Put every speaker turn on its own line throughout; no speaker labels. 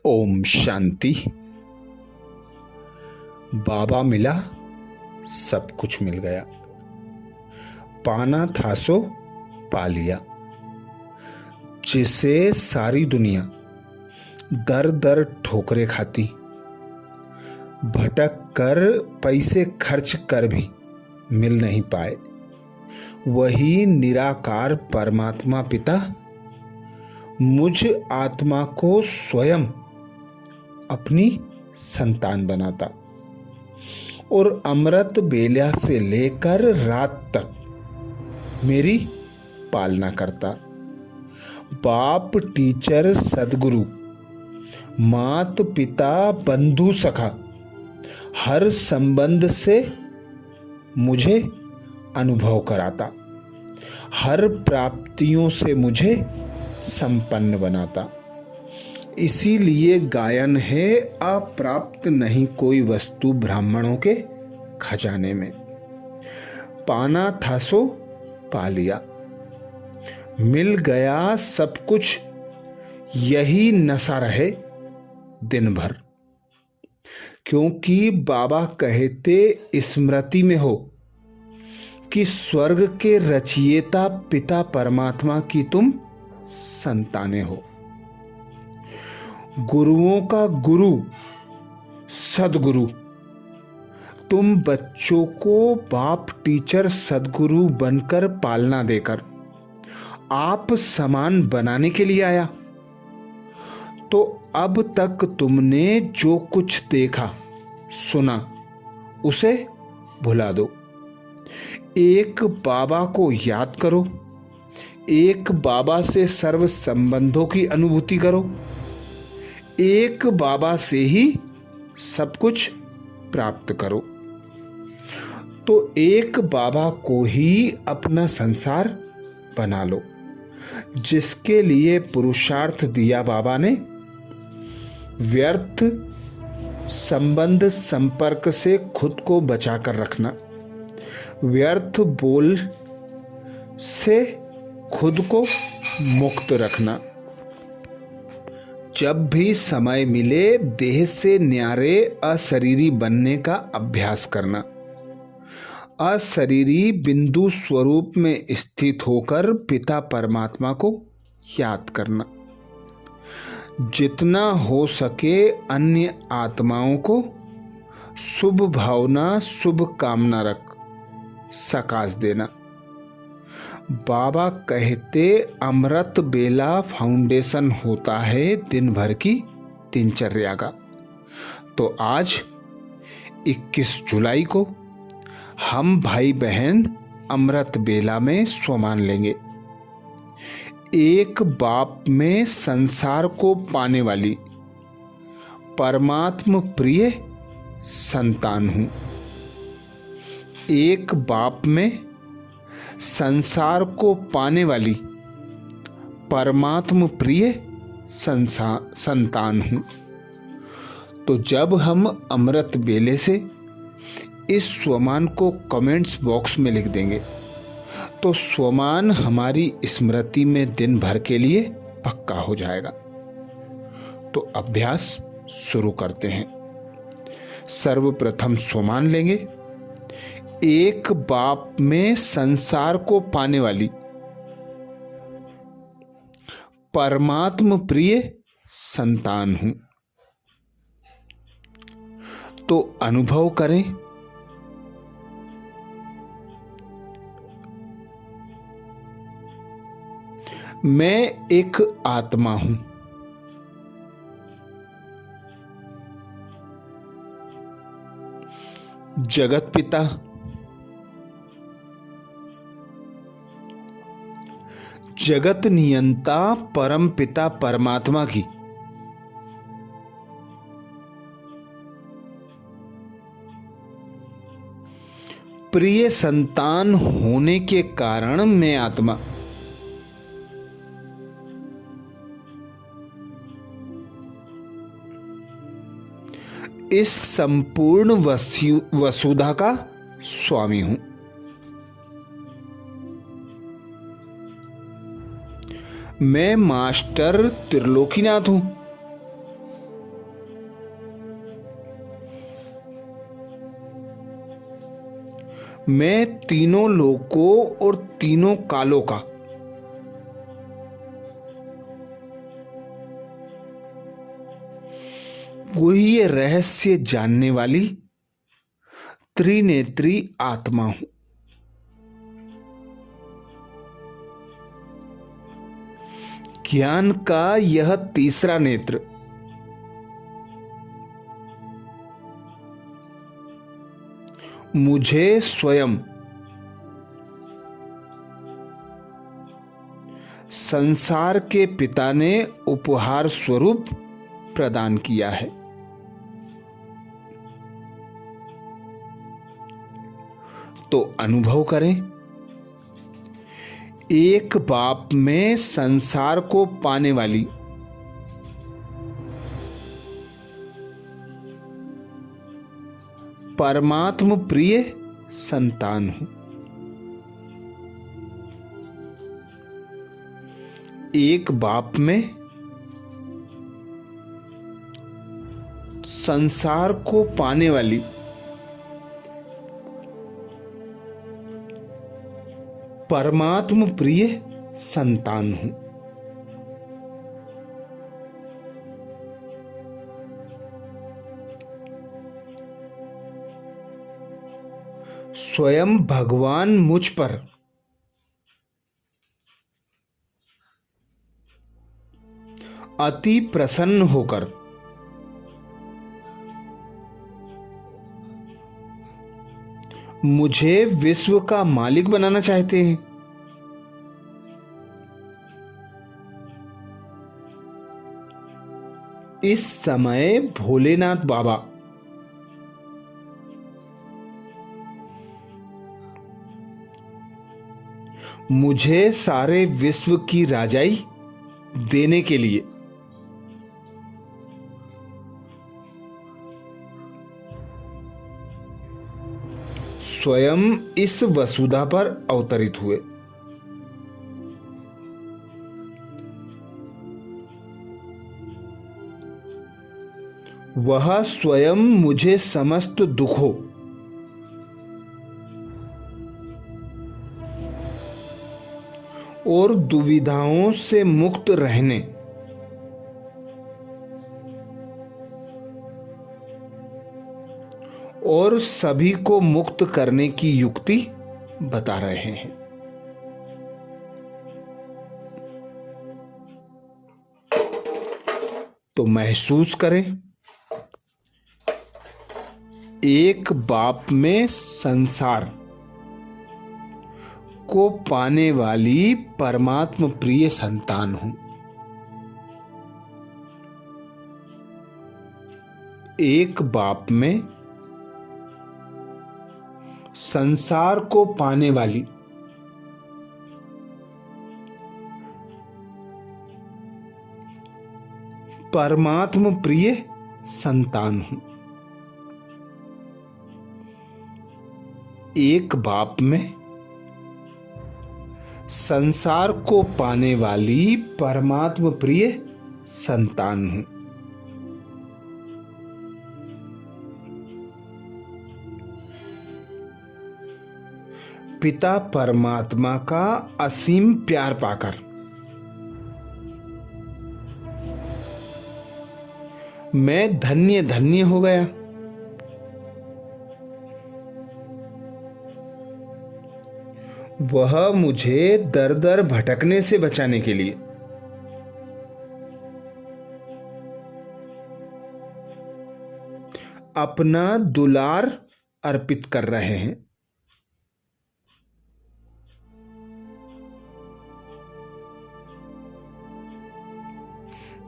ओम शांति। बाबा मिला, सब कुछ मिल गया। पाना था सो पा लिया। जिसे सारी दुनिया दर दर ठोकरे खाती, भटक कर पैसे खर्च कर भी मिल नहीं पाए, वही निराकार परमात्मा पिता मुझ आत्मा को स्वयं अपनी संतान बनाता और अमृत बेला से लेकर रात तक मेरी पालना करता। बाप, टीचर, सदगुरु, मात पिता, बंधु, सखा, हर संबंध से मुझे अनुभव कराता, हर प्राप्तियों से मुझे संपन्न बनाता। इसीलिए गायन है, अप्राप्त नहीं कोई वस्तु ब्राह्मणों के खजाने में। पाना था सो पा लिया, मिल गया सब कुछ, यही नशा रहे दिन भर। क्योंकि बाबा कहते स्मृति में हो कि स्वर्ग के रचयिता पिता परमात्मा की तुम संतानें हो। गुरुओं का गुरु सदगुरु, तुम बच्चों को बाप, टीचर, सदगुरु बनकर पालना देकर आप समान बनाने के लिए आया। तो अब तक तुमने जो कुछ देखा सुना उसे भुला दो। एक बाबा को याद करो, एक बाबा से सर्व संबंधों की अनुभूति करो, एक बाबा से ही सब कुछ प्राप्त करो। तो एक बाबा को ही अपना संसार बना लो, जिसके लिए पुरुषार्थ दिया बाबा ने। व्यर्थ संबंध संपर्क से खुद को बचाकर रखना, व्यर्थ बोल से खुद को मुक्त रखना। जब भी समय मिले देह से न्यारे अशरीरी बनने का अभ्यास करना, अशरीरी बिंदु स्वरूप में स्थित होकर पिता परमात्मा को याद करना। जितना हो सके अन्य आत्माओं को शुभ भावना, शुभ कामना रख सकाश देना। बाबा कहते अमृत बेला फाउंडेशन होता है दिन भर की दिनचर्या का। तो आज 21 जुलाई को हम भाई बहन अमृत बेला में स्वमान लेंगे। एक बाप में संसार को पाने वाली परमात्म प्रिय संतान हूं। एक बाप में संसार को पाने वाली परमात्म प्रिय संतान हूं। तो जब हम अमृत बेले से इस स्वमान को कमेंट्स बॉक्स में लिख देंगे तो स्वमान हमारी स्मृति में दिन भर के लिए पक्का हो जाएगा। तो अभ्यास शुरू करते हैं। सर्वप्रथम स्वमान लेंगे। एक बाप में संसार को पाने वाली परमात्म प्रिय संतान हूं। तो अनुभव करें। मैं एक आत्मा हूं। जगत पिता, जगत नियंता परम पिता परमात्मा की प्रिय संतान होने के कारण मैं आत्मा इस संपूर्ण वसुधा का स्वामी हूं। मैं मास्टर त्रिलोकीनाथ हूं। मैं तीनों लोकों और तीनों कालों का गुह्य रहस्य जानने वाली त्रिनेत्री आत्मा हूं। ज्ञान का यह तीसरा नेत्र मुझे स्वयं संसार के पिता ने उपहार स्वरूप प्रदान किया है। तो अनुभव करें, एक बाप में संसार को पाने वाली परमात्म प्रिय संतान हूं। एक बाप में संसार को पाने वाली परमात्म प्रिय संतान हूं। स्वयं भगवान मुझ पर अति प्रसन्न होकर मुझे विश्व का मालिक बनाना चाहते हैं। इस समय भोलेनाथ बाबा मुझे सारे विश्व की राजाई देने के लिए स्वयं इस वसुधा पर अवतरित हुए। वह स्वयं मुझे समस्त दुखों और दुविधाओं से मुक्त रहने और सभी को मुक्त करने की युक्ति बता रहे हैं। तो महसूस करें, एक बाप में संसार को पाने वाली परमात्म प्रिय संतान हूं। एक बाप में संसार को पाने वाली परमात्म प्रिय संतान हूं। एक बाप में संसार को पाने वाली परमात्म प्रिय संतान हूं। पिता परमात्मा का असीम प्यार पाकर मैं धन्य धन्य हो गया। वह मुझे दर दर भटकने से बचाने के लिए अपना दुलार अर्पित कर रहे हैं।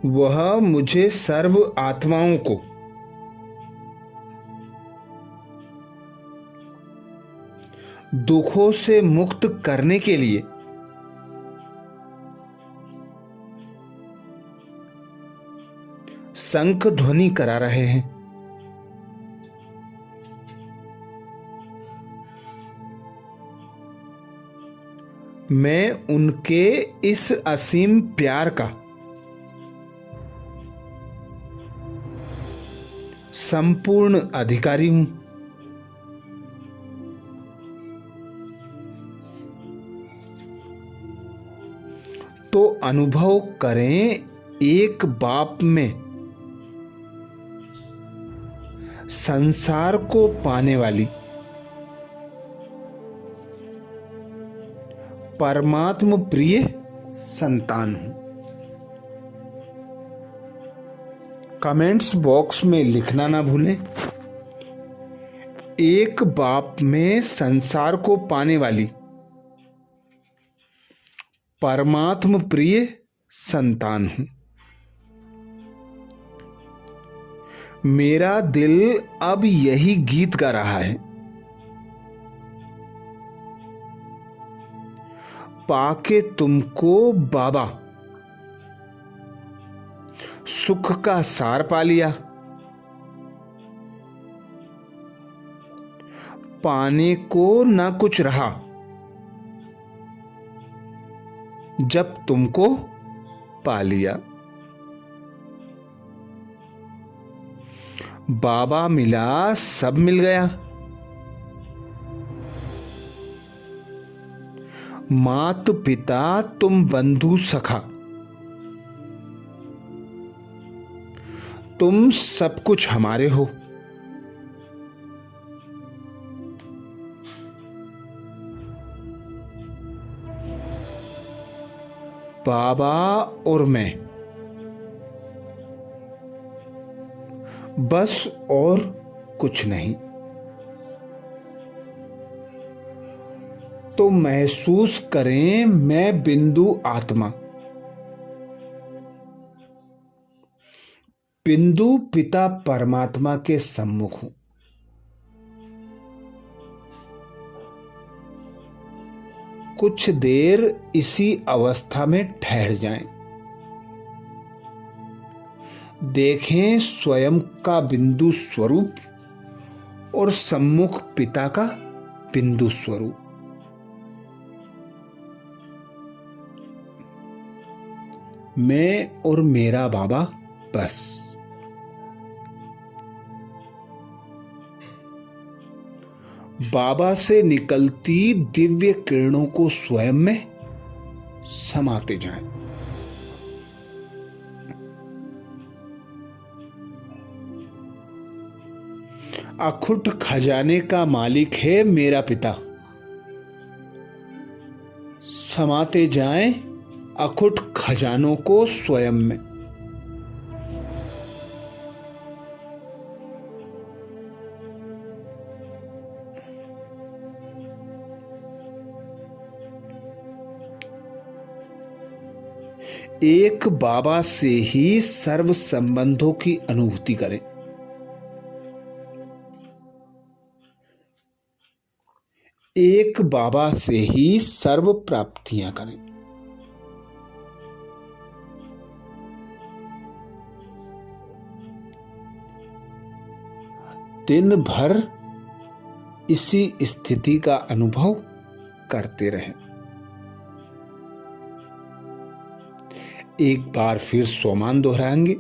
वह मुझे सर्व आत्माओं को दुखों से मुक्त करने के लिए शंख ध्वनि करा रहे हैं। मैं उनके इस असीम प्यार का संपूर्ण अधिकारी हूं। तो अनुभव करें एक बाप में संसार को पाने वाली परमात्म प्रिय संतान हूं। कमेंट्स बॉक्स में लिखना ना भूलें, एक बाप में संसार को पाने वाली परमात्म प्रिय संतान हूं। मेरा दिल अब यही गीत गा रहा है, पाके तुमको बाबा सुख का सार पा लिया। पाने को ना कुछ रहा जब तुमको पा लिया। बाबा मिला सब मिल गया। मात पिता तुम बंधु सखा, तुम सब कुछ हमारे हो। बाबा और मैं, बस और कुछ नहीं। तो महसूस करें मैं बिंदु आत्मा, बिंदु पिता परमात्मा के सम्मुख हूं। कुछ देर इसी अवस्था में ठहर जाएं। देखें स्वयं का बिंदु स्वरूप और सम्मुख पिता का बिंदु स्वरूप। मैं और मेरा बाबा बस। बाबा से निकलती दिव्य किरणों को स्वयं में समाते जाएं। अखुट खजाने का मालिक है मेरा पिता। समाते जाएं अखुट खजानों को स्वयं में। एक बाबा से ही सर्व संबंधों की अनुभूति करें। एक बाबा से ही सर्व प्राप्तियां करें। दिन भर इसी स्थिति का अनुभव करते रहें। एक बार फिर स्वमान दोहराएंगे।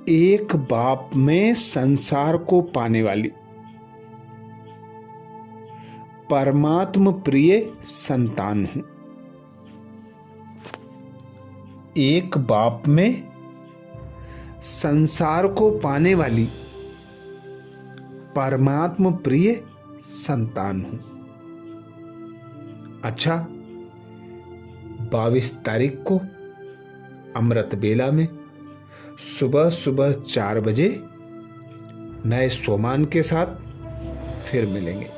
एक बाप में संसार को पाने वाली परमात्म प्रिय संतान हूं। एक बाप में संसार को पाने वाली परमात्म प्रिय संतान हूं। अच्छा, 22 तारीख को अमृत बेला में सुबह सुबह 4 बजे नए स्वमान के साथ फिर मिलेंगे।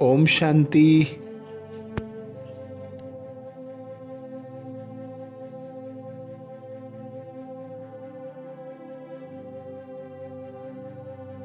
ओम शांति।